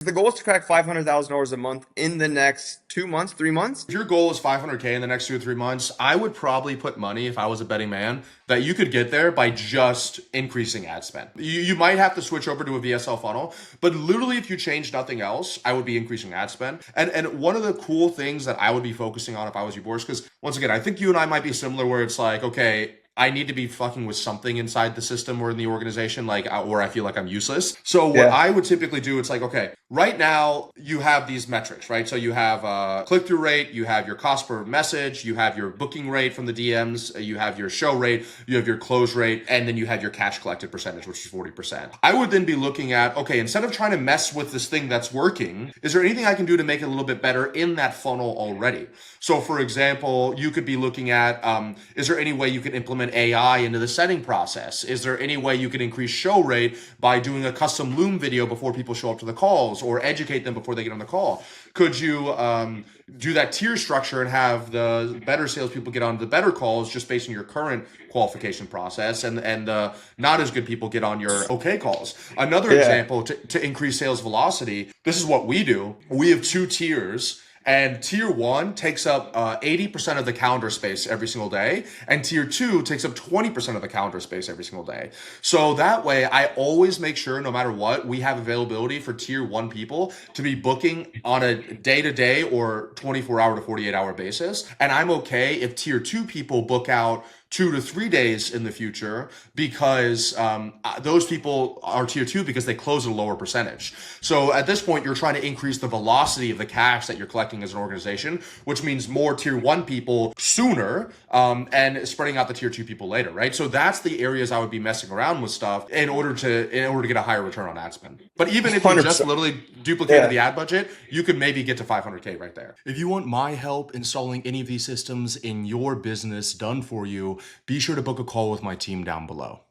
The goal is to crack $500,000 a month in the next 2 months, 3 months. If your goal is 500K in the next 2 or 3 months, I would probably put money, if I was a betting man, that you could get there by just increasing ad spend. You might have to switch over to a VSL funnel, but literally if you change nothing else, I would be increasing ad spend. And one of the cool things that I would be focusing on if I was you, Boris, because once again, I think you and I might be similar where it's like, okay, I need to be fucking with something inside the system or in the organization, like where I feel like I'm useless. So what Yeah. I would typically do, it's like, okay, right now you have these metrics, right? So you have click-through rate, you have your cost per message, you have your booking rate from the DMs, you have your show rate, you have your close rate, and then you have your cash collected percentage, which is 40%. I would then be looking at, okay, instead of trying to mess with this thing that's working, is there anything I can do to make it a little bit better in that funnel already? So for example, you could be looking at, is there any way you can implement AI into the setting process? Is there any way you can increase show rate by doing a custom Loom video before people show up to the calls, or educate them before they get on the call? Could you do that tier structure and have the better salespeople get on the better calls just based on your current qualification process, and not as good people get on your okay calls? Another Yeah. example to increase sales velocity, this is what we do. We have two tiers. And tier one takes up 80% of the calendar space every single day. And tier two takes up 20% of the calendar space every single day. So that way, I always make sure, no matter what, we have availability for tier one people to be booking on a day-to-day or 24-hour to 48-hour basis. And I'm okay if tier two people book out 2 to 3 days in the future, because those people are tier two because they close at a lower percentage. So at this point, you're trying to increase the velocity of the cash that you're collecting as an organization, which means more tier one people sooner, and spreading out the tier two people later, right? So that's the areas I would be messing around with stuff in order to get a higher return on ad spend. But even if you just 100%. literally duplicated Yeah. the ad budget, you could maybe get to 500K right there. If you want my help installing any of these systems in your business done for you, be sure to book a call with my team down below.